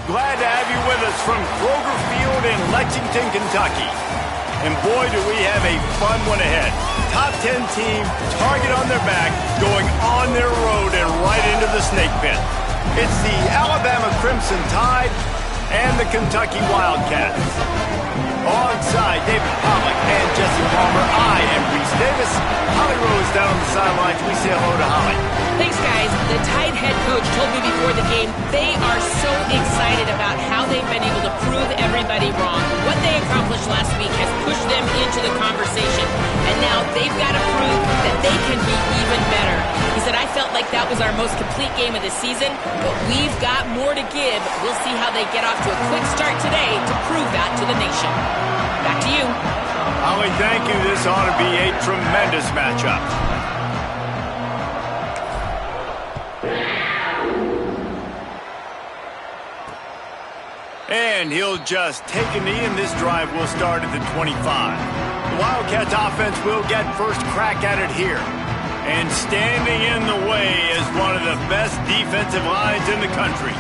Glad to have you with us from Kroger Field in Lexington, Kentucky. And boy, do we have a fun one ahead. Top 10 team, target on their back, going on their road and right into the snake pit. It's the Alabama Crimson Tide and the Kentucky Wildcats. Alongside David Pollack and Jesse Palmer, I am Reese Davis. Holly Rose down on the sidelines. We say hello to Holly. Thanks, guys. The Tide head coach told me before the game they are so excited about how they've been able to prove everybody wrong. What they accomplished last week has pushed them into the conversation, and now they've got to prove that they can be even better. He said, I felt like that was our most complete game of the season, but we've got more to give. We'll see how they get off to a quick start today to prove that to the nation. Back to you. Holly, thank you. This ought to be a tremendous matchup. And he'll just take a knee, and this drive will start at the 25. The Wildcats offense will get first crack at it here. And standing in the way is one of the best defensive lines in the country.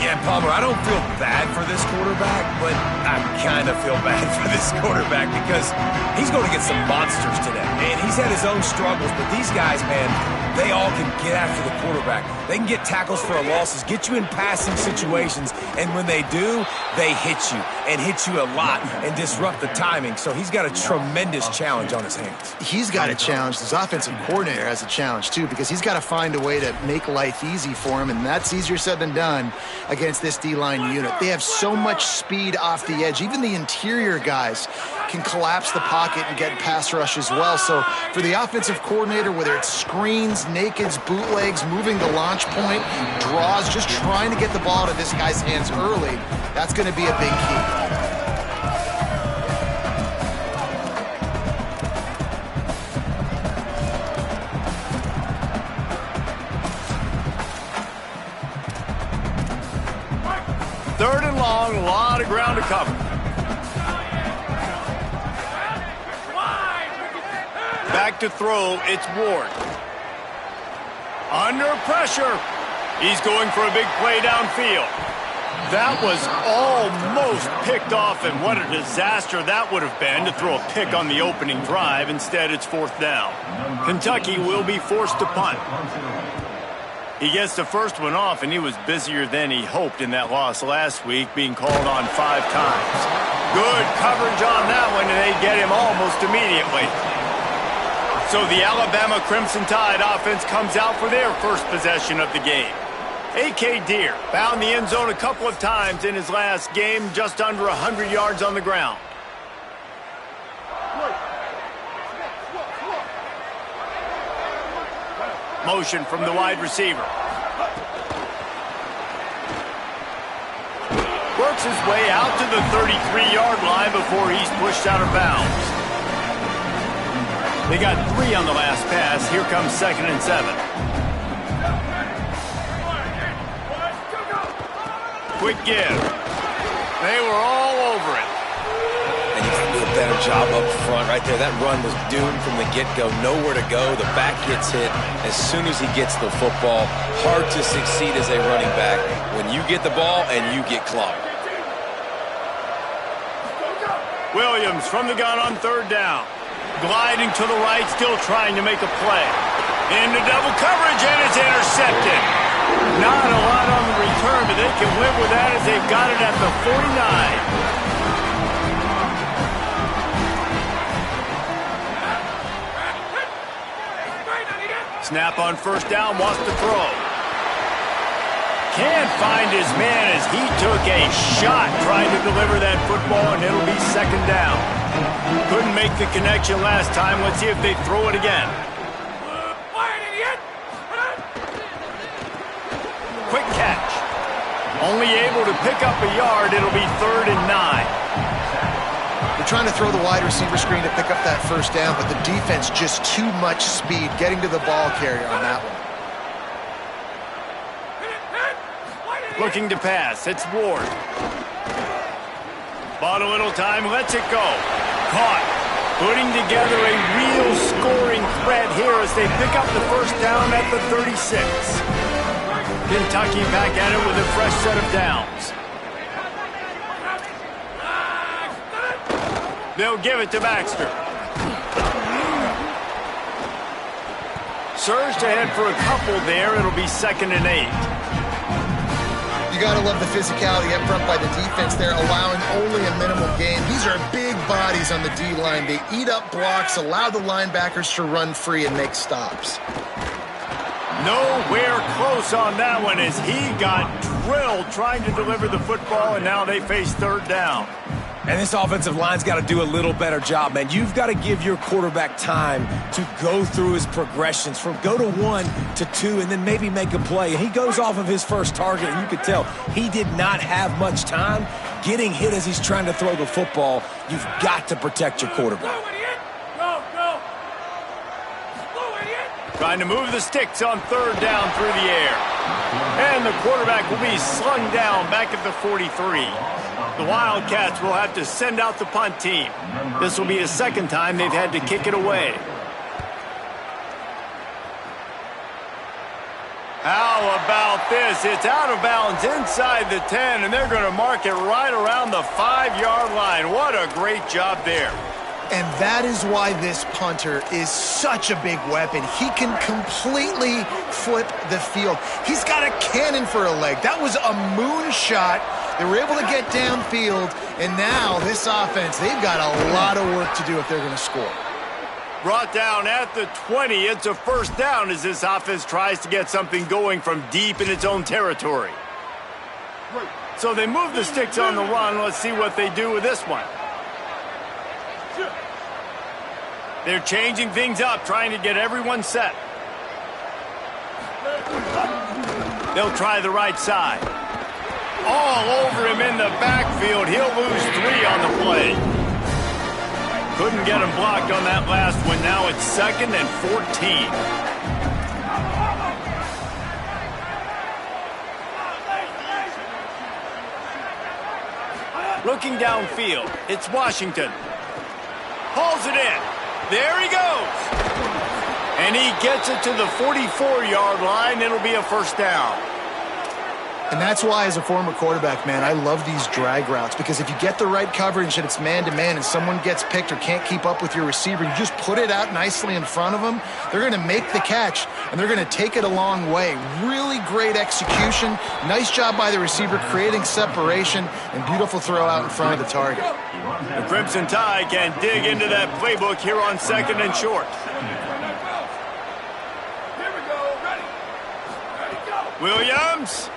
Yeah, Palmer, I don't feel bad for this quarterback, but I kind of feel bad for this quarterback because he's going to get some monsters today. And he's had his own struggles, but these guys, man, they all can get after the quarterback. They can get tackles for losses, get you in passing situations, and when they do, they hit you and hit you a lot and disrupt the timing. So he's got a tremendous challenge on his hands. He's got a challenge. His offensive coordinator has a challenge, too, because he's got to find a way to make life easy for him, and that's easier said than done against this D-line unit. They have so much speed off the edge. Even the interior guys can collapse the pocket and get pass rush as well. So for the offensive coordinator, whether it's screens, nakeds, bootlegs, moving the launch point, draws, just trying to get the ball to this guy's hands early, that's going to be a big key. Third and long, a lot of ground to cover. Back to throw, it's Ward. Under pressure. He's going for a big play downfield. That was almost picked off, and what a disaster that would have been to throw a pick on the opening drive. Instead, it's fourth down. Kentucky will be forced to punt. He gets the first one off, and he was busier than he hoped in that loss last week, being called on 5 times. Good coverage on that one, and they get him almost immediately. So the Alabama Crimson Tide offense comes out for their first possession of the game. A.K. Deer found the end zone a couple of times in his last game, just under 100 yards on the ground. Motion from the wide receiver. Works his way out to the 33-yard line before he's pushed out of bounds. They got 3 on the last pass. Here comes 2nd and 7. Quick give. They were all over it. And you got to do a better job up front right there. That run was doomed from the get-go. Nowhere to go. The back gets hit as soon as he gets the football. Hard to succeed as a running back when you get the ball and you get clogged. Williams from the gun on 3rd down. Gliding to the right, still trying to make a play. Into double coverage, and it's intercepted. Not a lot on the return, but they can live with that as they've got it at the 49. Snap on 1st down, wants to throw. Can't find his man as he took a shot trying to deliver that football, and it'll be 2nd down. Couldn't make the connection last time. Let's see if they throw it again. Quick catch. Only able to pick up a yard. It'll be 3rd and 9. They're trying to throw the wide receiver screen to pick up that 1st down, but the defense just too much speed getting to the ball carrier on that one. Looking to pass. It's Ward. Bought a little time. Lets it go. Caught. Putting together a real scoring threat here as they pick up the 1st down at the 36. Kentucky back at it with a fresh set of downs. They'll give it to Baxter. Surged ahead for a couple there. It'll be 2nd and 8. You got to love the physicality up front by the defense there, allowing only a minimal gain. These are big bodies on the D-line. They eat up blocks, allow the linebackers to run free and make stops. Nowhere close on that one as he got drilled trying to deliver the football, and now they face 3rd down. And this offensive line's got to do a little better job, man. You've got to give your quarterback time to go through his progressions from go to 1 to 2 and then maybe make a play. And he goes off of his first target, and you could tell he did not have much time getting hit as he's trying to throw the football. You've got to protect your quarterback. Trying to move the sticks on 3rd down through the air. And the quarterback will be slung down back at the 43. The Wildcats will have to send out the punt team. This will be the 2nd time they've had to kick it away. How about this? It's out of bounds inside the 10, and they're going to mark it right around the 5-yard line. What a great job there. And that is why this punter is such a big weapon. He can completely flip the field. He's got a cannon for a leg. That was a moonshot. They were able to get downfield, and now this offense, they've got a lot of work to do if they're going to score. Brought down at the 20. It's a 1st down as this offense tries to get something going from deep in its own territory. So they move the sticks on the run. Let's see what they do with this one. They're changing things up, trying to get everyone set. They'll try the right side. All over him in the backfield. He'll lose 3 on the play. Couldn't get him blocked on that last one. Now it's 2nd and 14. Looking downfield, it's Washington. Hauls it in. There he goes. And he gets it to the 44-yard line. It'll be a 1st down. And that's why, as a former quarterback, man, I love these drag routes, because if you get the right coverage and it's man-to-man and someone gets picked or can't keep up with your receiver, you just put it out nicely in front of them, they're going to make the catch, and they're going to take it a long way. Really great execution. Nice job by the receiver creating separation, and beautiful throw out in front of the target. The Crimson Tide can dig into that playbook here on 2nd and short. Williams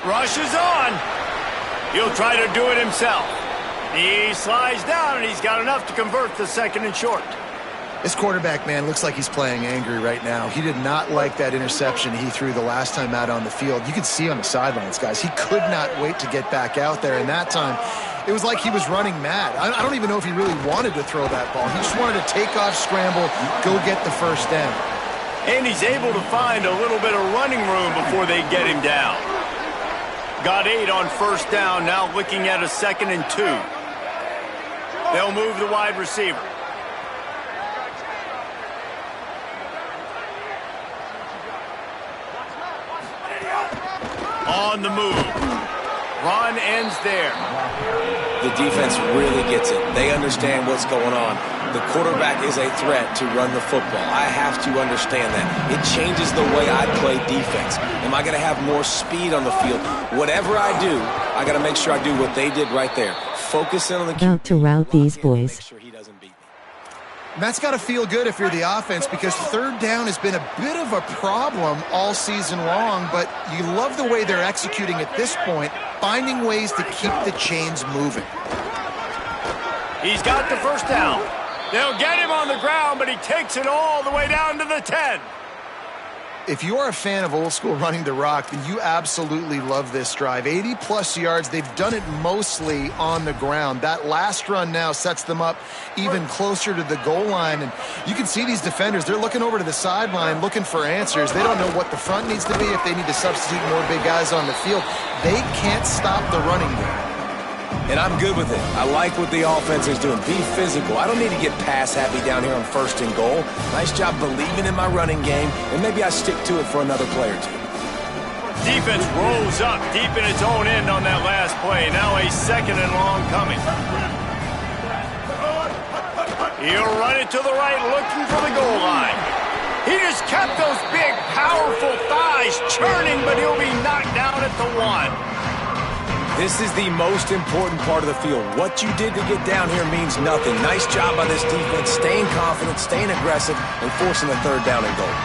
rushes on. He'll try to do it himself. He slides down, and he's got enough to convert the 2nd and short. This quarterback, man, looks like he's playing angry right now. He did not like that interception he threw the last time out on the field. You could see on the sidelines, guys, he could not wait to get back out there. And that time, it was like he was running mad. I don't even know if he really wanted to throw that ball. He just wanted to take off, scramble, go get the 1st down. And he's able to find a little bit of running room before they get him down. Got 8 on 1st down, now looking at a 2nd and 2. They'll move the wide receiver. On the move. Run ends there. The defense really gets it. They understand what's going on. The quarterback is a threat to run the football. I have to understand that. It changes the way I play defense. Am I going to have more speed on the field? Whatever I do, I got to make sure I do what they did right there. Focus in on the Out to route these boys. Make sure he doesn't beat me. And that's got to feel good if you're the offense, because 3rd down has been a bit of a problem all season long, but you love the way they're executing at this point, finding ways to keep the chains moving. He's got the 1st down. They'll get him on the ground, but he takes it all the way down to the 10. If you are a fan of old school running the rock, then you absolutely love this drive. 80-plus yards. They've done it mostly on the ground. That last run now sets them up even closer to the goal line. And you can see these defenders, they're looking over to the sideline looking for answers. They don't know what the front needs to be, if they need to substitute more big guys on the field. They can't stop the running game. And I'm good with it. I like what the offense is doing. Be physical. I don't need to get pass happy down here on 1st and goal. Nice job believing in my running game, and maybe I stick to it for another play or 2. Defense rolls up deep in its own end on that last play. Now a 2nd and long coming. He'll run it to the right, looking for the goal line. He just kept those big, powerful thighs churning, but he'll be knocked down at the 1. This is the most important part of the field. What you did to get down here means nothing. Nice job by this defense, staying confident, staying aggressive, and forcing the third down and goal.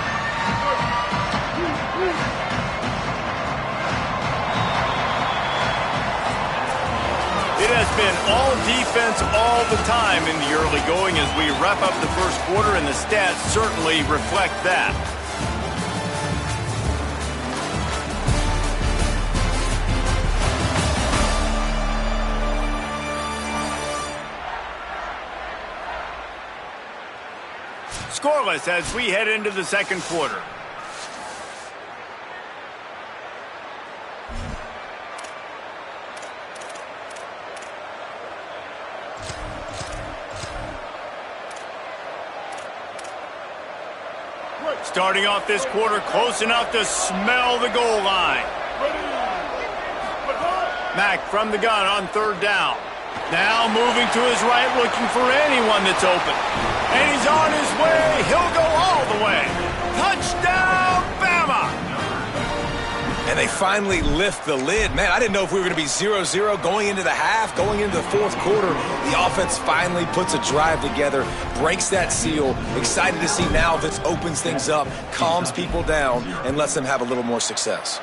It has been all defense all the time in the early going as we wrap up the first quarter, and the stats certainly reflect that. Scoreless as we head into the second quarter. Starting off this quarter close enough to smell the goal line. Mack from the gun on third down. Now moving to his right, looking for anyone that's open. And he's on his way. He'll go all the way. Touchdown, Bama! And they finally lift the lid. Man, I didn't know if we were going to be 0-0 going into the half, going into the fourth quarter. The offense finally puts a drive together, breaks that seal. Excited to see now this opens things up, calms people down, and lets them have a little more success.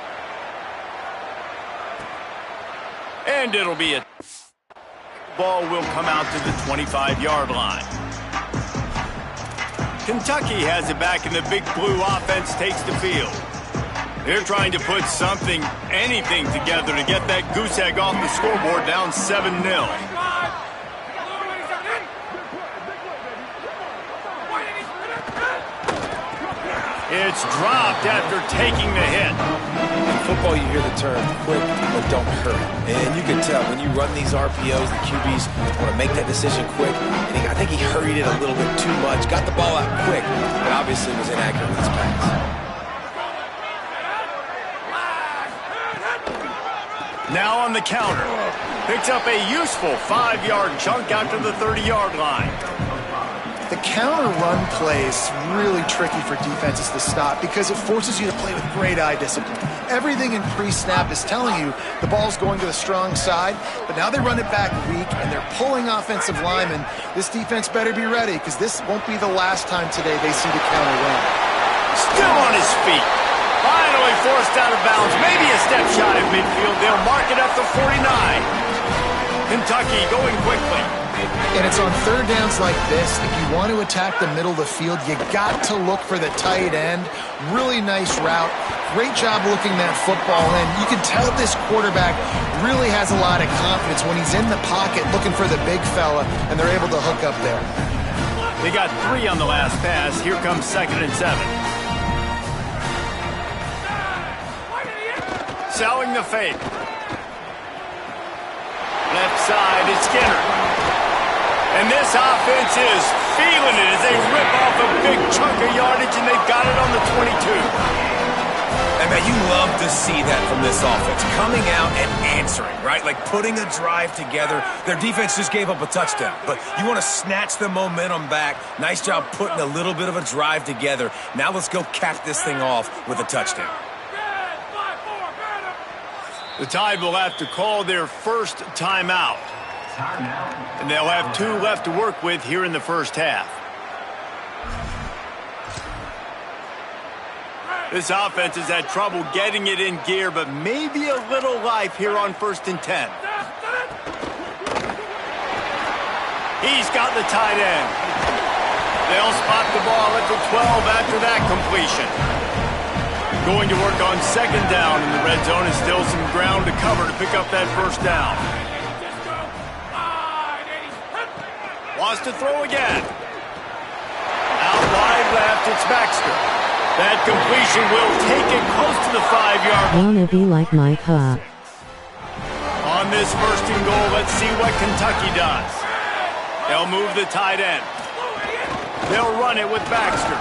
And it'll be a ball will come out to the 25-yard line. Kentucky has it back, and the Big Blue offense takes the field. They're trying to put something, anything together to get that goose egg off the scoreboard down 7-0. It's dropped after taking the hit. In football, you hear the term quick but don't hurry. And you can tell when you run these RPOs, the QBs want to make that decision quick. And I think he hurried it a little bit too much, got the ball out quick, but obviously was inaccurate with his pass. Now on the counter. Picks up a useful 5-yard chunk out to the 30-yard line. The counter run play is really tricky for defenses to stop because it forces you to play with great eye discipline. Everything in pre-snap is telling you the ball's going to the strong side, but now they run it back weak and they're pulling offensive linemen. This defense better be ready because this won't be the last time today they see the counter run. Still on his feet. Finally forced out of bounds. Maybe a step shot at midfield. They'll mark it up to 49. Kentucky going quickly. And it's on third downs like this. If you want to attack the middle of the field, you got to look for the tight end. Really nice route. Great job looking that football in. You can tell this quarterback really has a lot of confidence when he's in the pocket looking for the big fella, and they're able to hook up there. They got 3 on the last pass. Here comes 2nd and 7. Selling the fake. Left side, it's Skinner. And this offense is feeling it as they rip off a big chunk of yardage, and they've got it on the 22. And man, you love to see that from this offense. Coming out and answering, right? Like putting a drive together. Their defense just gave up a touchdown, but you want to snatch the momentum back. Nice job putting a little bit of a drive together. Now let's go cap this thing off with a touchdown. The Tide will have to call their first timeout. And they'll have 2 left to work with here in the first half. This offense has had trouble getting it in gear, but maybe a little life here on 1st and 10. He's got the tight end. They'll spot the ball at the 12 after that completion. Going to work on 2nd down in the red zone, and still some ground to cover to pick up that first down. Wants to throw again. Out wide left, it's Baxter. That completion will take it close to the 5-yard line. Wanna be like my car. On this 1st and goal, let's see what Kentucky does. They'll move the tight end. They'll run it with Baxter.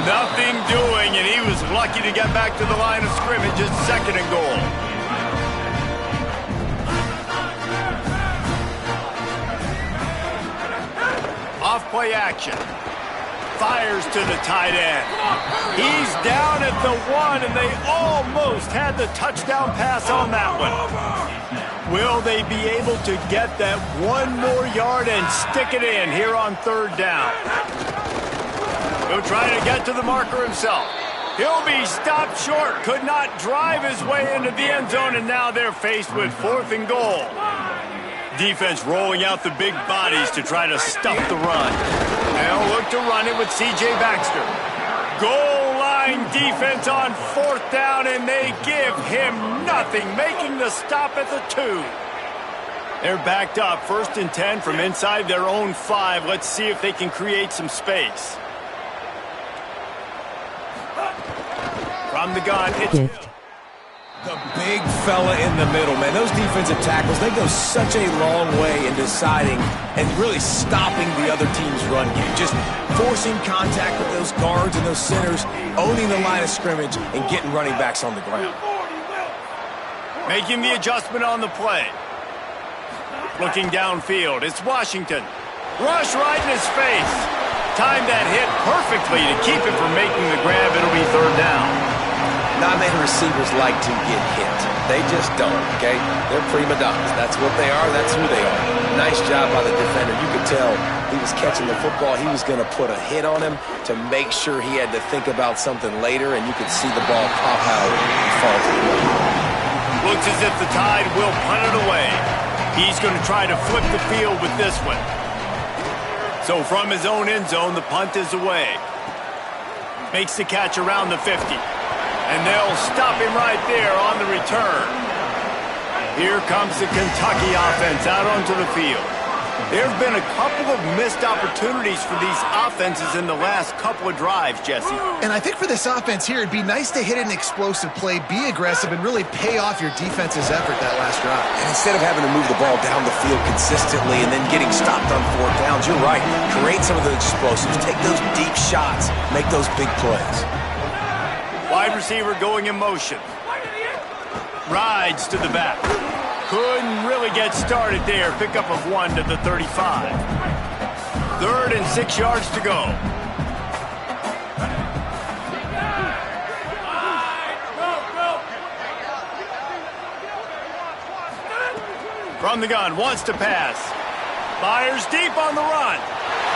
Nothing doing, and he was lucky to get back to the line of scrimmage at 2nd and goal. Off play action. Fires to the tight end. He's down at the 1, and they almost had the touchdown pass on that one. Will they be able to get that 1 more yard and stick it in here on 3rd down? He'll try to get to the marker himself. He'll be stopped short. Could not drive his way into the end zone, and now they're faced with 4th and goal. Defense rolling out the big bodies to try to stuff the run. They'll look to run it with C.J. Baxter. Goal line defense on 4th down, and they give him nothing, making the stop at the 2. They're backed up, 1st and 10 from inside their own 5. Let's see if they can create some space. From the gun, it's the big fella in the middle, man. Those defensive tackles, they go such a long way in deciding and really stopping the other team's run game. Just forcing contact with those guards and those centers, owning the line of scrimmage, and getting running backs on the ground. Making the adjustment on the play. Looking downfield, it's Washington. Rush right in his face. Timed that hit perfectly to keep him from making the grab. It'll be 3rd down. Not many receivers like to get hit. They just don't, okay? They're prima donnas. That's what they are. That's who they are. Nice job by the defender. You could tell he was catching the football. He was going to put a hit on him to make sure he had to think about something later, and you could see the ball pop out and fall to the ground. Looks as if the Tide will punt it away. He's going to try to flip the field with this one. So from his own end zone, the punt is away. Makes the catch around the 50. And they'll stop him right there on the return. Here comes the Kentucky offense out onto the field. There have been a couple of missed opportunities for these offenses in the last couple of drives, Jesse. And I think for this offense here, it'd be nice to hit an explosive play, be aggressive, and really pay off your defense's effort that last drive. And instead of having to move the ball down the field consistently and then getting stopped on 4th downs, you're right. Create some of those explosives. Take those deep shots. Make those big plays. Wide receiver going in motion. Rides to the back. Couldn't really get started there. Pickup of 1 to the 35. 3rd and 6 yards to go. From the gun, wants to pass. Fires deep on the run.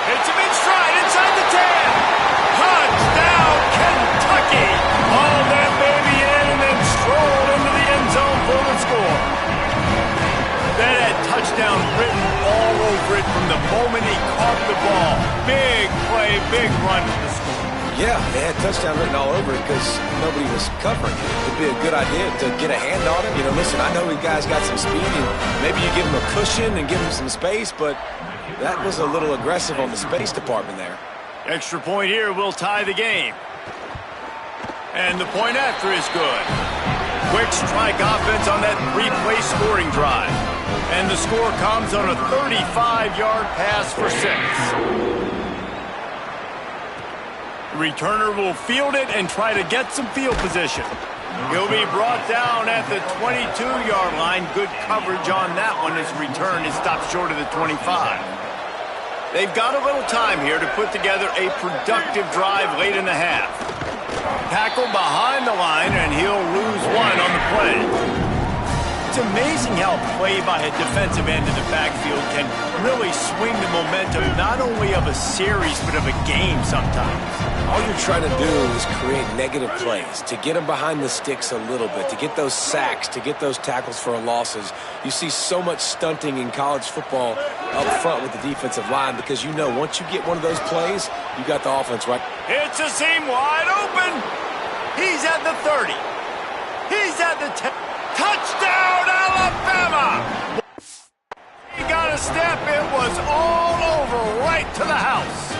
Hits him in stride inside the 10. Touchdown, Kentucky! Hauled that baby in and then strolled into the end zone for the score. That had touchdown written all over it from the moment he caught the ball. Big play, big run to the score. Yeah, they had touchdown written all over it because nobody was covering it. It'd be a good idea to get a hand on him. You know, listen, I know you guys got some speed, and maybe you give him a cushion and give him some space, but that was a little aggressive on the space department there. Extra point here will tie the game. And the point after is good. Quick strike offense on that 3-play scoring drive. And the score comes on a 35-yard pass for 6. Returner will field it and try to get some field position. He'll be brought down at the 22-yard line. Good coverage on that one as return is stopped short of the 25. They've got a little time here to put together a productive drive late in the half. Tackle behind the line, and he'll lose 1 on the play. It's amazing how play by a defensive end in the backfield can really swing the momentum not only of a series but of a game sometimes. All you're trying to do is create negative plays, to get them behind the sticks a little bit, to get those sacks, to get those tackles for losses. You see so much stunting in college football up front with the defensive line because you know once you get one of those plays, you got the offense right. It's a seam wide open. He's at the 30. He's at the 10. Touchdown, Alabama! He got a step. It was all over right to the house.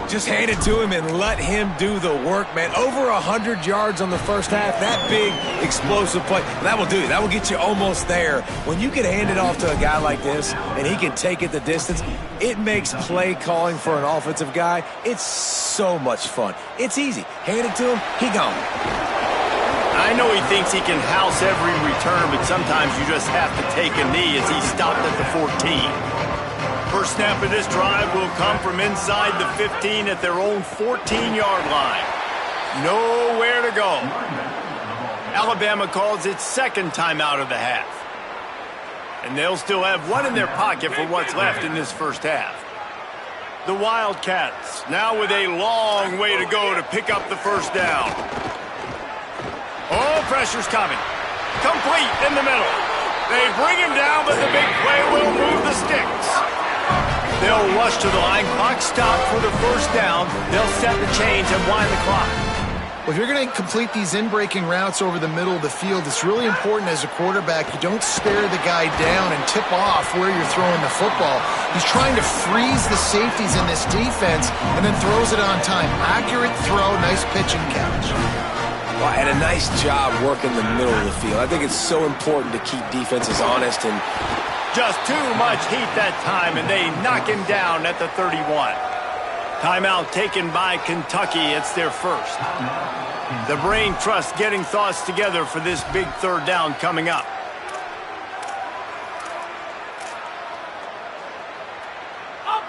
Just hand it to him and let him do the work, man. Over 100 yards on the first half. That big, explosive play. That will do it. That will get you almost there. When you can hand it off to a guy like this and he can take it the distance, it makes play calling for an offensive guy. It's so much fun. It's easy. Hand it to him, he gone. I know he thinks he can house every return, but sometimes you just have to take a knee as he stopped at the 14. First snap of this drive will come from inside the 15 at their own 14-yard line. Nowhere to go. Alabama calls its second timeout of the half. And they'll still have one in their pocket for what's left in this first half. The Wildcats now with a long way to go to pick up the first down. Oh, pressure's coming. Complete in the middle. They bring him down, but the big play will move the sticks. They'll rush to the line. Clock stopped for the first down. They'll set the chains and wind the clock. Well, if you're going to complete these in-breaking routes over the middle of the field, it's really important as a quarterback you don't stare the guy down and tip off where you're throwing the football. He's trying to freeze the safeties in this defense and then throws it on time. Accurate throw, nice pitch and catch. Well, and a nice job working the middle of the field. I think it's so important to keep defenses honest and just too much heat that time, and they knock him down at the 31. Timeout taken by Kentucky. It's their first. The brain trust getting thoughts together for this big third down coming up.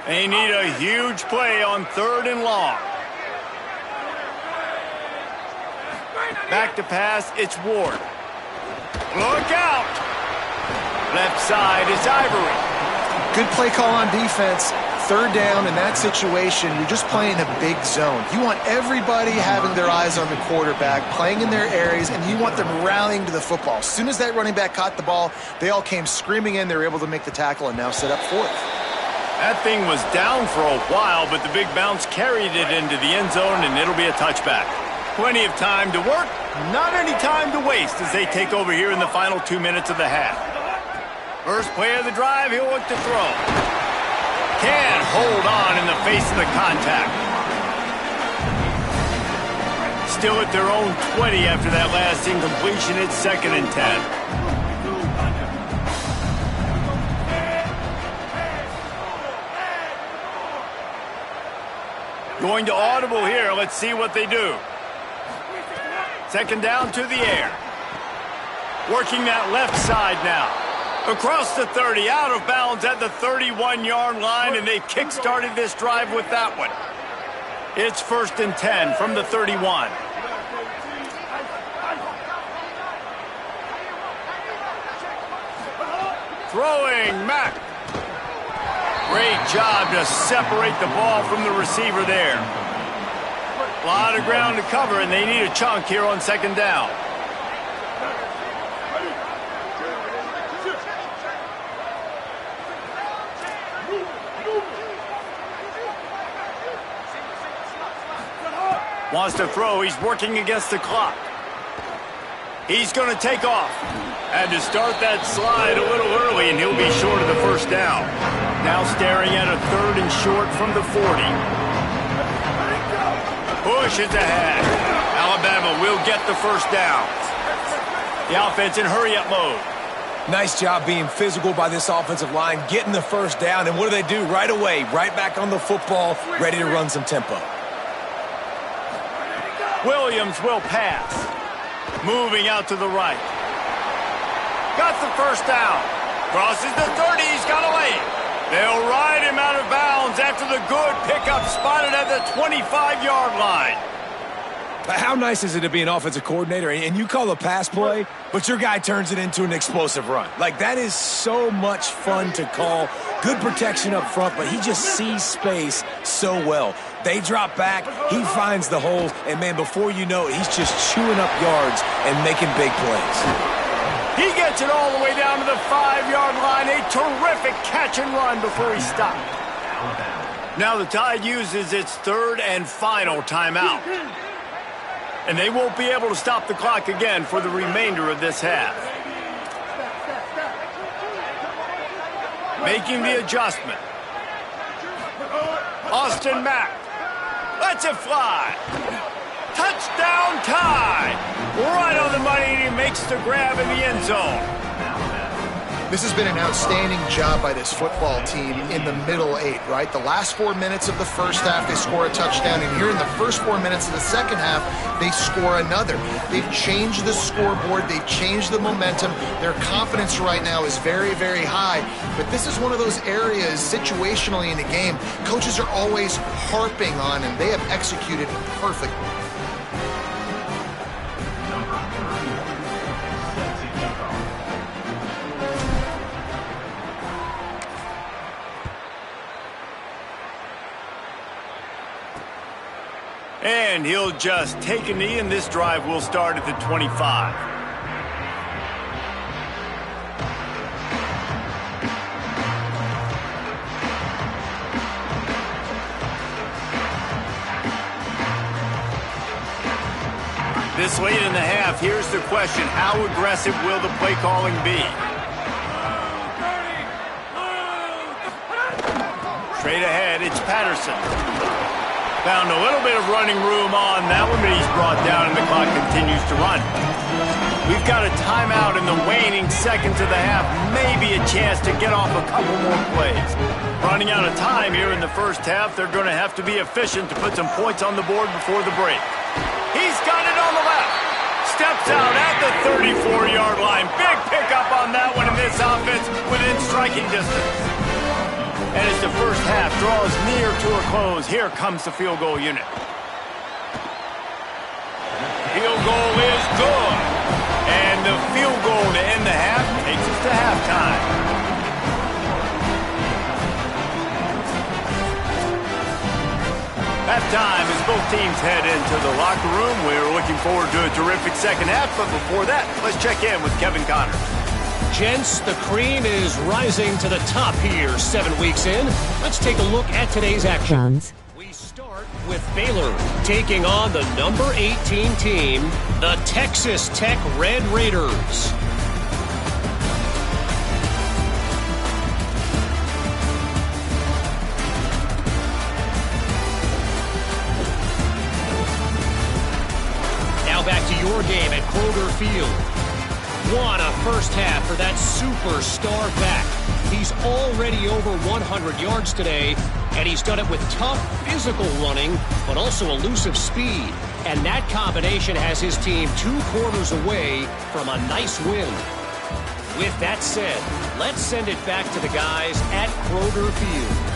They need a huge play on 3rd and long. Back to pass, it's Ward. Look out! Left side, it's Ivory. Good play call on defense. 3rd down in that situation, you're just playing a big zone. You want everybody having their eyes on the quarterback, playing in their areas, and you want them rallying to the football. As soon as that running back caught the ball, they all came screaming in. They were able to make the tackle and now set up 4th. That thing was down for a while, but the big bounce carried it into the end zone, and it'll be a touchback. Plenty of time to work, not any time to waste as they take over here in the final 2 minutes of the half. First play of the drive, he'll look to throw. Can't hold on in the face of the contact. Still at their own 20 after that last incompletion. It's 2nd and 10. Going to audible here. Let's see what they do. 2nd down to the air. Working that left side now. Across the 30, out of bounds at the 31-yard line, and they kick-started this drive with that one. It's 1st and 10 from the 31. Throwing, Mack. Great job to separate the ball from the receiver there. A lot of ground to cover, and they need a chunk here on 2nd down. Wants to throw. He's working against the clock. He's going to take off. Had to start that slide a little early, and he'll be short of the first down. Now staring at a 3rd and short from the 40. Push is ahead. Alabama will get the first down. The offense in hurry-up mode. Nice job being physical by this offensive line, getting the first down, and what do they do right away? Right back on the football, ready to run some tempo. Williams will pass. Moving out to the right. Got the first down. Crosses the 30. He's got a lane. They'll ride him out of bounds after the good pickup spotted at the 25-yard line. How nice is it to be an offensive coordinator and you call a pass play, but your guy turns it into an explosive run? Like, that is so much fun to call. Good protection up front, but he just sees space so well. They drop back, he finds the hole, and, man, before you know it, he's just chewing up yards and making big plays. He gets it all the way down to the 5-yard line. A terrific catch and run before he stopped. Now the Tide uses its 3rd and final timeout. And they won't be able to stop the clock again for the remainder of this half. Making the adjustment. Austin Mack lets it fly. Touchdown Tide. Right on the money, and he makes the grab in the end zone. This has been an outstanding job by this football team in the middle 8, right? The last 4 minutes of the first half, they score a touchdown, and here in the first 4 minutes of the second half, they score another. They've changed the scoreboard. They've changed the momentum. Their confidence right now is very, very high, but this is one of those areas situationally in the game coaches are always harping on, and they have executed perfectly. And he'll just take a knee, and this drive will start at the 25. This late in the half, here's the question: how aggressive will the play calling be? Straight ahead, it's Patterson. Found a little bit of running room on that one, but he's brought down and the clock continues to run. We've got a timeout in the waning seconds of the half, maybe a chance to get off a couple more plays. Running out of time here in the first half, they're going to have to be efficient to put some points on the board before the break. He's got it on the left. Steps out at the 34-yard line. Big pickup on that one in this offense within striking distance. And as the first half draws near to a close, here comes the field goal unit. Field goal is good. And the field goal to end the half takes us to halftime. Halftime as both teams head into the locker room. We're looking forward to a terrific second half, but before that, let's check in with Kevin Connors. Gents, the cream is rising to the top here 7 weeks in. Let's take a look at today's actions. We start with Baylor taking on the number 18 team, the Texas Tech Red Raiders. Now back to your game at Kroger Field. What a first half for that superstar back. He's already over 100 yards today, and he's done it with tough physical running, but also elusive speed. And that combination has his team 2 quarters away from a nice win. With that said, let's send it back to the guys at Kroger Field.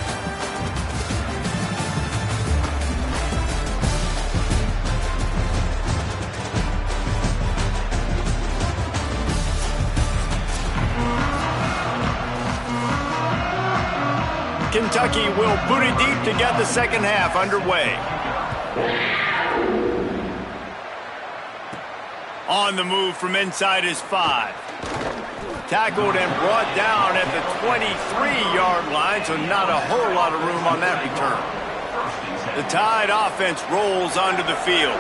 Kentucky will boot it deep to get the second half underway. On the move from inside his 5. Tackled and brought down at the 23-yard line, so not a whole lot of room on that return. The Tide offense rolls onto the field.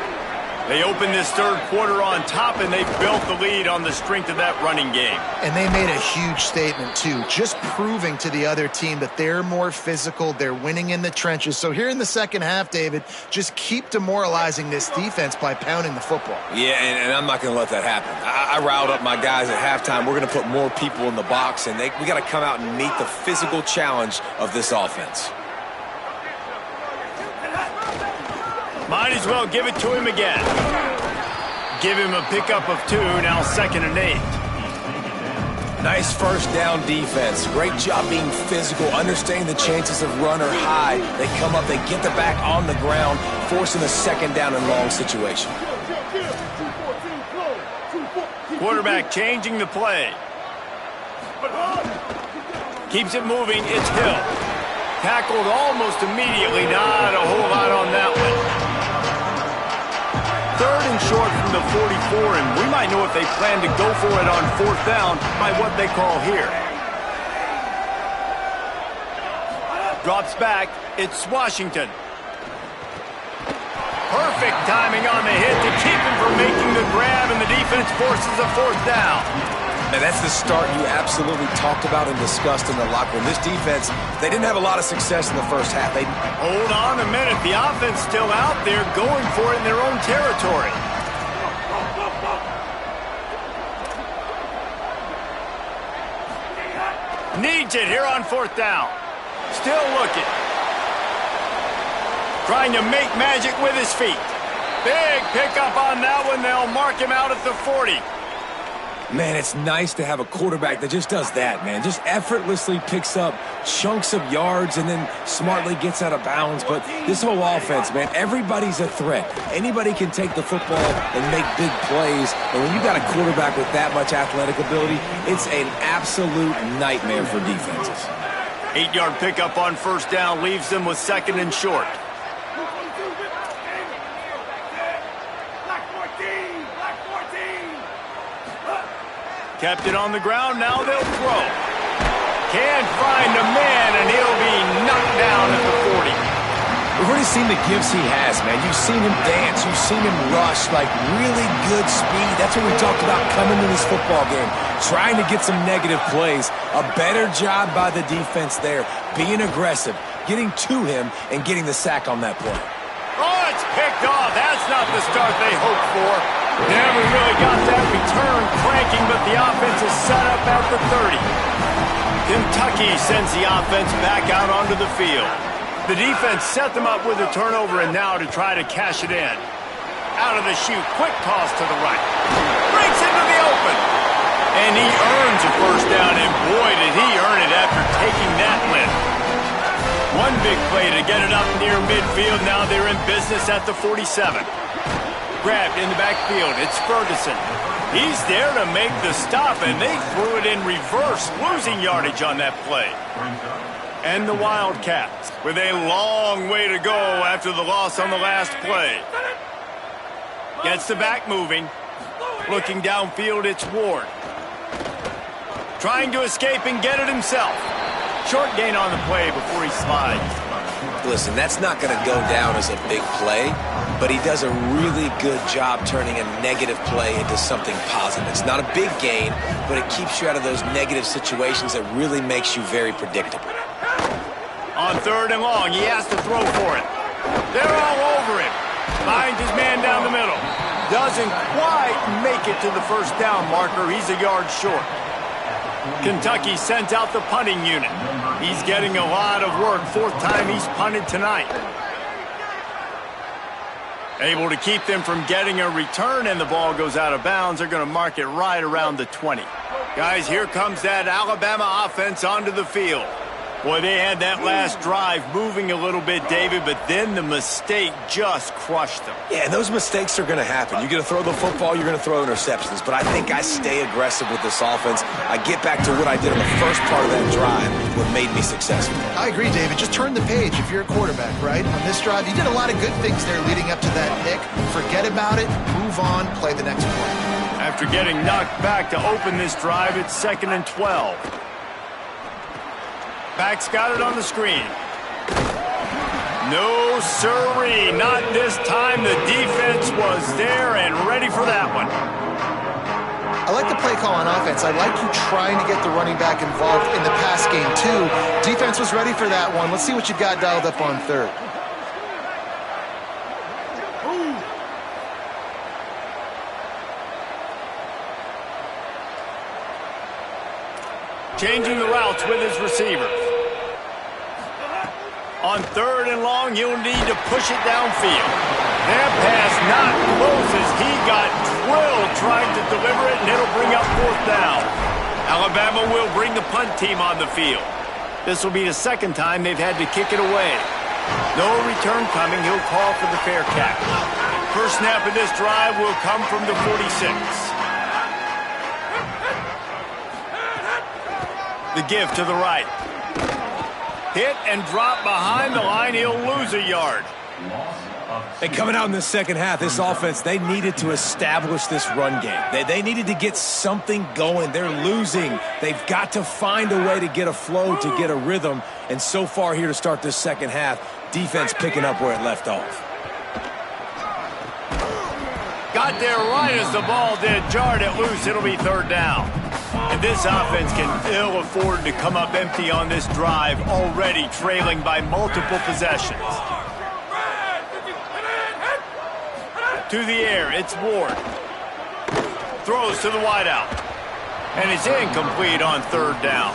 They open this third quarter on top, and they built the lead on the strength of that running game. And they made a huge statement, too, just proving to the other team that they're more physical, they're winning in the trenches. So here in the second half, David, just keep demoralizing this defense by pounding the football. Yeah, and I'm not going to let that happen. I riled up my guys at halftime. We're going to put more people in the box, and we got to come out and meet the physical challenge of this offense. Might as well give it to him again. Give him a pickup of 2, now 2nd and 8. Nice first down defense. Great job being physical, understanding the chances of run are high. They come up, they get the back on the ground, forcing a second down and long situation. Quarterback changing the play. Keeps it moving, it's Hill. Tackled almost immediately, not a whole lot on that one. 3rd and short from the 44, and we might know if they plan to go for it on 4th down by what they call here. Drops back, it's Washington. Perfect timing on the hit to keep him from making the grab, and the defense forces a 4th down. And that's the start you absolutely talked about and discussed in the locker room. This defense, they didn't have a lot of success in the first half. Hold on a minute. The offense still out there going for it in their own territory. Needs it here on 4th down. Still looking. Trying to make magic with his feet. Big pickup on that one. They'll mark him out at the 40. Man, it's nice to have a quarterback that just does that, man. Just effortlessly picks up chunks of yards and then smartly gets out of bounds. But this whole offense, man, everybody's a threat. Anybody can take the football and make big plays. And when you got a quarterback with that much athletic ability, it's an absolute nightmare for defenses. 8-yard pickup on 1st down leaves them with 2nd and short. Kept it on the ground, now they'll throw. Can't find a man, and he'll be knocked down at the 40. We've already seen the gifts he has, man. You've seen him dance. You've seen him rush, like really good speed. That's what we talked about coming to this football game, trying to get some negative plays. A better job by the defense there, being aggressive, getting to him, and getting the sack on that play. Oh, it's picked off. That's not the start they hoped for. Never really got that return cranking, but the offense is set up at the 30. Kentucky sends the offense back out onto the field. The defense set them up with a turnover, and now to try to cash it in. Out of the chute, quick toss to the right. Breaks into the open. And he earns a 1st down, and boy, did he earn it after taking that lift. One big play to get it up near midfield. Now they're in business at the 47. Grabbed in the backfield. It's Ferguson. He's there to make the stop, and they threw it in reverse, losing yardage on that play. And the Wildcats with a long way to go after the loss on the last play. Gets the back moving. Looking downfield, it's Ward. Trying to escape and get it himself. Short gain on the play before he slides. Listen, that's not going to go down as a big play, but he does a really good job turning a negative play into something positive. It's not a big gain, but it keeps you out of those negative situations that really makes you very predictable. On 3rd and long, he has to throw for it. They're all over him. Finds his man down the middle. Doesn't quite make it to the 1st down marker. He's a yard short. Kentucky sent out the punting unit. He's getting a lot of work. 4th time he's punted tonight. Able to keep them from getting a return, and the ball goes out of bounds. They're going to mark it right around the 20. Guys, here comes that Alabama offense onto the field. Boy, they had that last drive moving a little bit, David, but then the mistake just crushed them. Yeah, those mistakes are going to happen. You're going to throw the football, you're going to throw interceptions. But I think I stay aggressive with this offense. I get back to what I did in the first part of that drive, what made me successful. I agree, David. Just turn the page if you're a quarterback, right? On this drive, you did a lot of good things there leading up to that pick. Forget about it, move on, play the next play. After getting knocked back to open this drive, it's 2nd and 12. Back's got it on the screen. No sirree, not this time. The defense was there and ready for that one. I like the play call on offense. I like you trying to get the running back involved in the pass game too. Defense was ready for that one. Let's see what you got dialed up on 3rd. Changing the routes with his receivers. On 3rd and long, he'll need to push it downfield. That pass not close as he got drilled trying to deliver it, and it'll bring up 4th down. Alabama will bring the punt team on the field. This will be the 2nd time they've had to kick it away. No return coming. He'll call for the fair catch. First snap of this drive will come from the 46. The give to the right. Hit and drop behind the line. He'll lose a yard. And coming out in the second half, this offense, they needed to establish this run game. They needed to get something going. They're losing. They've got to find a way to get a flow, to get a rhythm. And so far here to start this second half, defense picking up where it left off. Got there right as the ball did. Jarred it loose. It'll be 3rd down. And this offense can ill afford to come up empty on this drive, already trailing by multiple possessions. To the air, it's Ward. Throws to the wideout. And it's incomplete on 3rd down.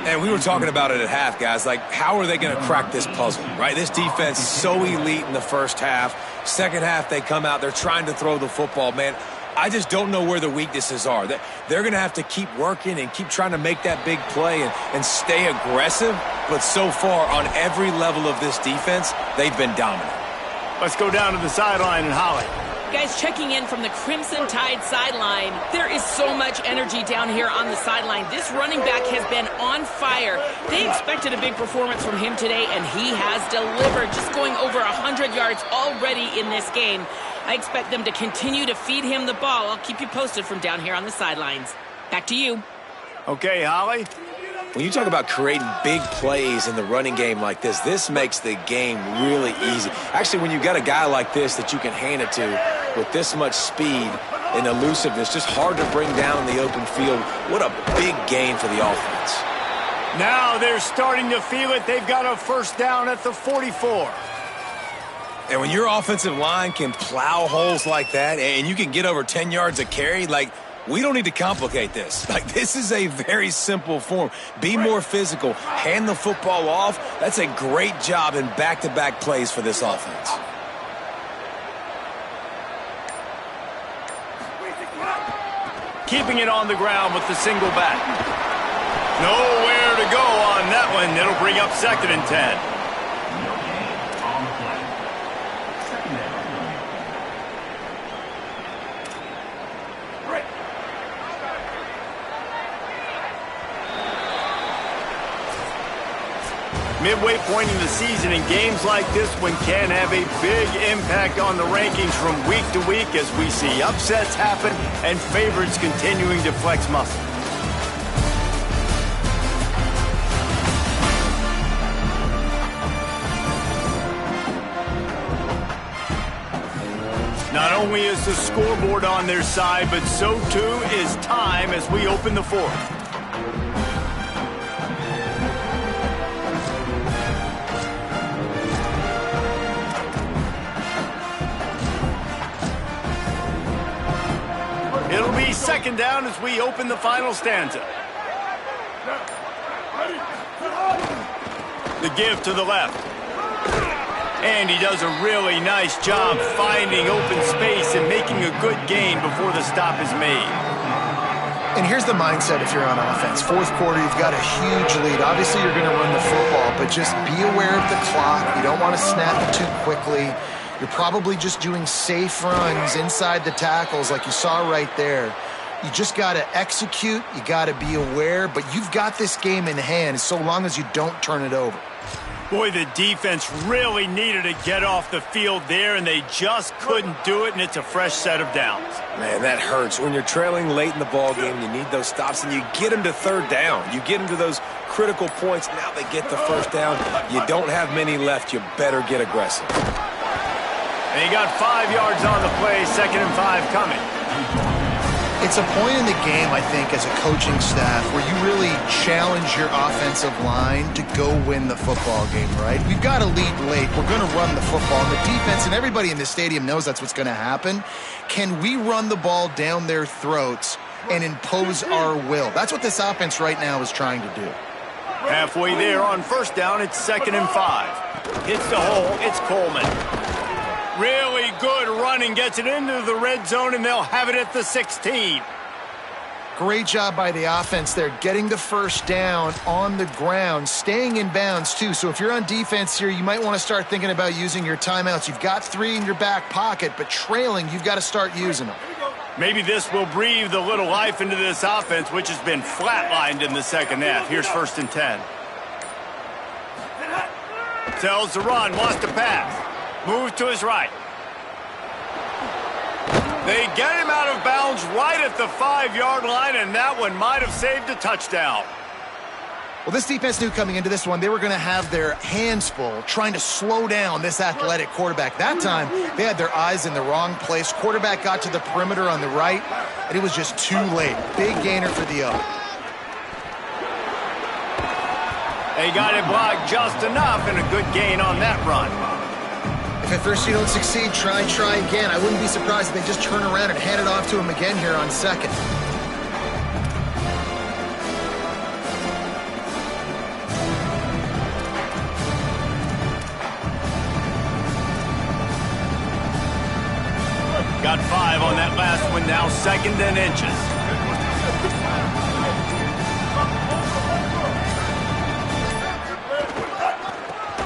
And we were talking about it at half, guys. Like, how are they going to crack this puzzle, right? This defense is so elite in the first half. Second half, they come out. They're trying to throw the football, man. I just don't know where the weaknesses are. They're going to have to keep working and keep trying to make that big play and stay aggressive. But so far, on every level of this defense, they've been dominant. Let's go down to the sideline and Holly. Guys, checking in from the Crimson Tide sideline. There is so much energy down here on the sideline. This running back has been on fire. They expected a big performance from him today, and he has delivered, just going over 100 yards already in this game. I expect them to continue to feed him the ball. I'll keep you posted from down here on the sidelines. Back to you. Okay, Holly. When you talk about creating big plays in the running game like this makes the game really easy. Actually, when you got a guy like this that you can hand it to with this much speed and elusiveness, just hard to bring down in the open field. What a big gain for the offense. Now they're starting to feel it. They've got a first down at the 44. And when your offensive line can plow holes like that and you can get over 10 yards a carry, like, we don't need to complicate this. Like, this is a very simple form. Be more physical. Hand the football off. That's a great job in back-to-back plays for this offense. Keeping it on the ground with the single back. Nowhere to go on that one. It'll bring up 2nd and 10. Midway point in the season, in games like this one can have a big impact on the rankings from week to week as we see upsets happen and favorites continuing to flex muscle. Not only is the scoreboard on their side, but so too is time as we open the fourth. It'll be 2nd down as we open the final stanza. The give to the left. And he does a really nice job finding open space and making a good gain before the stop is made. And here's the mindset if you're on offense. Fourth quarter, you've got a huge lead. Obviously, you're going to run the football, but just be aware of the clock. You don't want to snap it too quickly. You're probably just doing safe runs inside the tackles like you saw right there. You just got to execute. You got to be aware, but you've got this game in hand so long as you don't turn it over. Boy, the defense really needed to get off the field there, and they just couldn't do it, and it's a fresh set of downs. Man, that hurts. When you're trailing late in the ball game, you need those stops, and you get them to 3rd down. You get them to those critical points. Now they get the first down. You don't have many left. You better get aggressive. And he got 5 yards on the play, 2nd and 5 coming. It's a point in the game, I think, as a coaching staff where you really challenge your offensive line to go win the football game, right? We've got to lead late. We're going to run the football. And the defense and everybody in the stadium knows that's what's going to happen. Can we run the ball down their throats and impose our will? That's what this offense right now is trying to do. Halfway there on first down, it's 2nd and 5. Hits the hole, it's Coleman. Really good running, gets it into the red zone, and they'll have it at the 16. Great job by the offense there, getting the first down on the ground, staying in bounds too. So if you're on defense here, you might want to start thinking about using your timeouts. You've got 3 in your back pocket, but trailing, you've got to start using them. Maybe this will breathe a little life into this offense, which has been flatlined in the second half. Here's 1st and 10. Tells the run, wants to pass. Move to his right. They get him out of bounds right at the 5-yard line, and that one might have saved a touchdown. Well, this defense knew coming into this one they were going to have their hands full trying to slow down this athletic quarterback. That time, they had their eyes in the wrong place. Quarterback got to the perimeter on the right, and it was just too late. Big gainer for the O. They got it blocked just enough, and a good gain on that run. If at first you don't succeed, try again. I wouldn't be surprised if they just turn around and hand it off to him again here on 2nd. Got 5 on that last one, now 2nd and inches.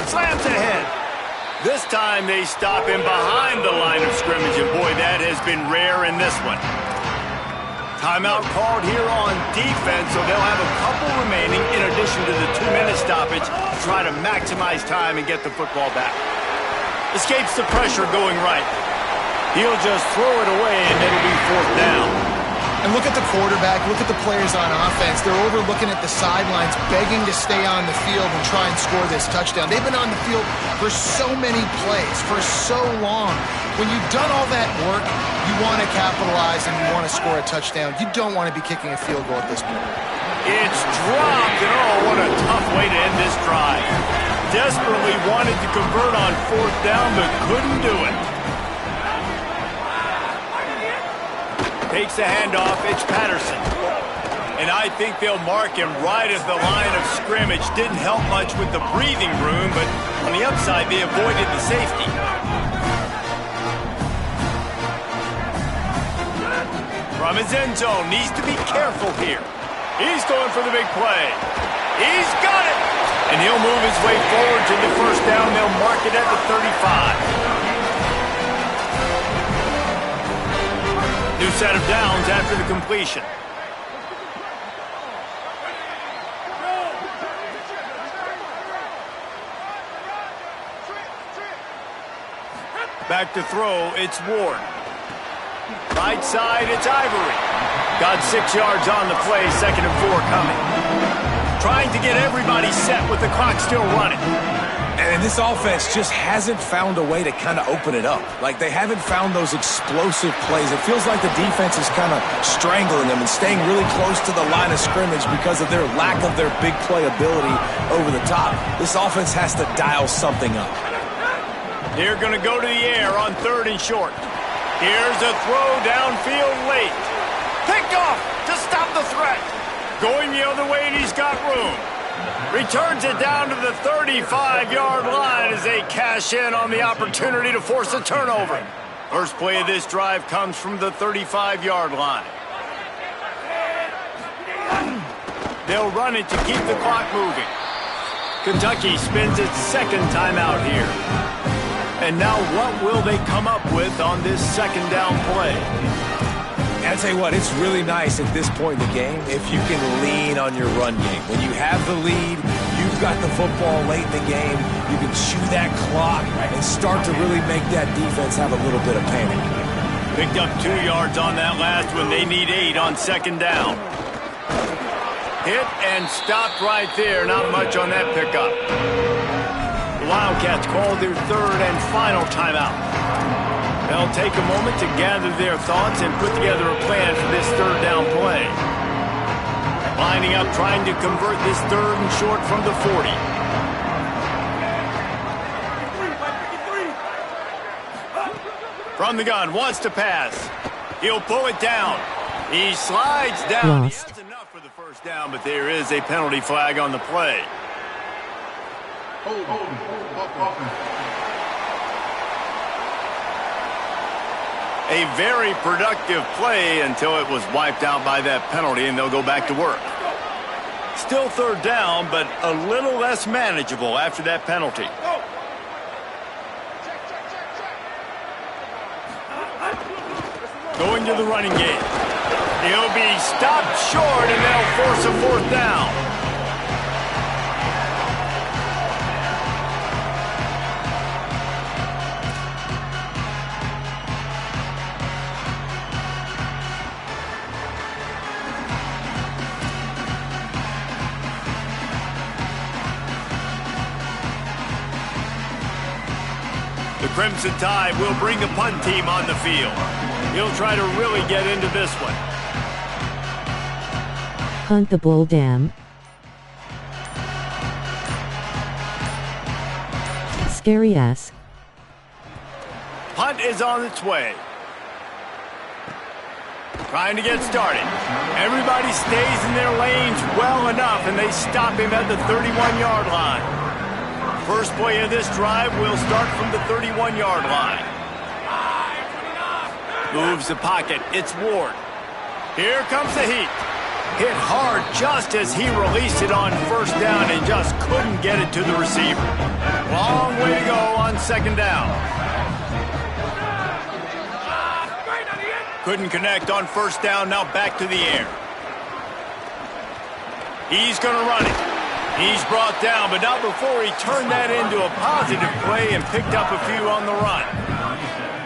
Slams ahead. This time they stop him behind the line of scrimmage, and boy, that has been rare in this one. Timeout called here on defense, so they'll have a couple remaining in addition to the 2-minute stoppage to try to maximize time and get the football back. Escapes the pressure going right. He'll just throw it away, and it'll be 4th down. And look at the quarterback, look at the players on offense. They're overlooking at the sidelines, begging to stay on the field and try and score this touchdown. They've been on the field for so many plays, for so long. When you've done all that work, you want to capitalize and you want to score a touchdown. You don't want to be kicking a field goal at this point. It's dropped, and oh, what a tough way to end this drive. Desperately wanted to convert on 4th down, but couldn't do it. Takes the handoff, it's Patterson. And I think they'll mark him right at the line of scrimmage. Didn't help much with the breathing room, but on the upside, they avoided the safety. From his end zone, needs to be careful here. He's going for the big play. He's got it! And he'll move his way forward to the 1st down. They'll mark it at the 35. New set of downs after the completion. Back to throw, it's Ward. Right side, it's Ivory. Got 6 yards on the play, 2nd and 4 coming. Trying to get everybody set with the clock still running. And this offense just hasn't found a way to kind of open it up. Like, they haven't found those explosive plays. It feels like the defense is kind of strangling them and staying really close to the line of scrimmage because of their lack of their big play ability over the top. This offense has to dial something up. They're going to go to the air on 3rd and short. Here's a throw downfield late. Picked off to stop the threat. Going the other way, and he's got room. Returns it down to the 35-yard line as they cash in on the opportunity to force a turnover. First play of this drive comes from the 35-yard line. They'll run it to keep the clock moving. Kentucky spends its 2nd timeout here. And now what will they come up with on this 2nd down play? And I tell you what, it's really nice at this point in the game if you can lean on your run game. When you have the lead, you've got the football late in the game, you can chew that clock and start to really make that defense have a little bit of panic. Picked up 2 yards on that last one. They need 8 on 2nd down. Hit and stopped right there. Not much on that pickup. The Wildcats called their 3rd and final timeout. They'll take a moment to gather their thoughts and put together a plan for this 3rd down play. Lining up, trying to convert this 3rd and short from the 40. From the gun, wants to pass. He'll pull it down. He slides down. Lost. He has enough for the 1st down, but there is a penalty flag on the play. A very productive play until it was wiped out by that penalty, and they'll go back to work. Still 3rd down, but a little less manageable after that penalty. Going to the running game. He'll be stopped short, and they'll force a 4th down. The Crimson Tide will bring the punt team on the field. He'll try to really get into this one. Punt the ball down. Scary ass. Punt is on its way. Trying to get started. Everybody stays in their lanes well enough, and they stop him at the 31-yard line. First play of this drive will start from the 31-yard line. Moves the pocket. It's Ward. Here comes the heat. Hit hard just as he released it on first down and just couldn't get it to the receiver. Long way to go on second down. Couldn't connect on first down. Now back to the air. He's going to run it. He's brought down, but not before he turned that into a positive play and picked up a few on the run.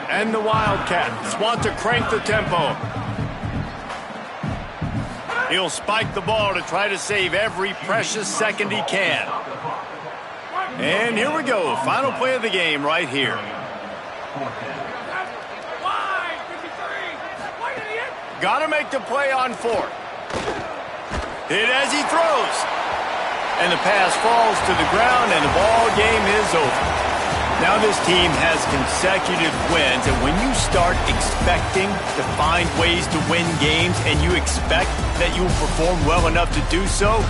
And the Wildcats want to crank the tempo. He'll spike the ball to try to save every precious second he can. And here we go. Final play of the game right here. Got to make the play on fourth. Hit as he throws. And the pass falls to the ground, and the ball game is over. Now this team has consecutive wins, and when you start expecting to find ways to win games and you expect that you will perform well enough to do so,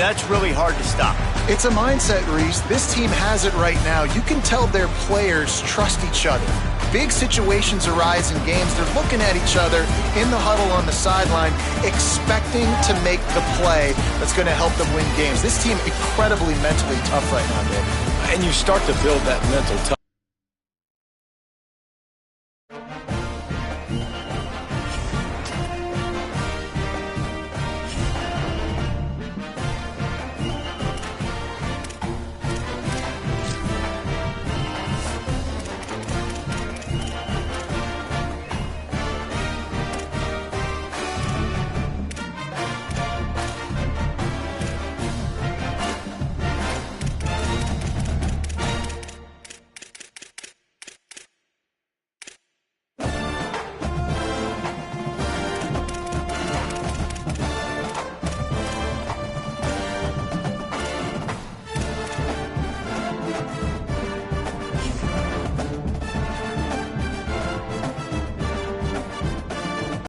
that's really hard to stop. It's a mindset, Reese. This team has it right now. You can tell their players trust each other. Big situations arise in games. They're looking at each other in the huddle on the sideline, expecting to make the play that's going to help them win games. This team incredibly mentally tough right now, Dave. And you start to build that mental toughness.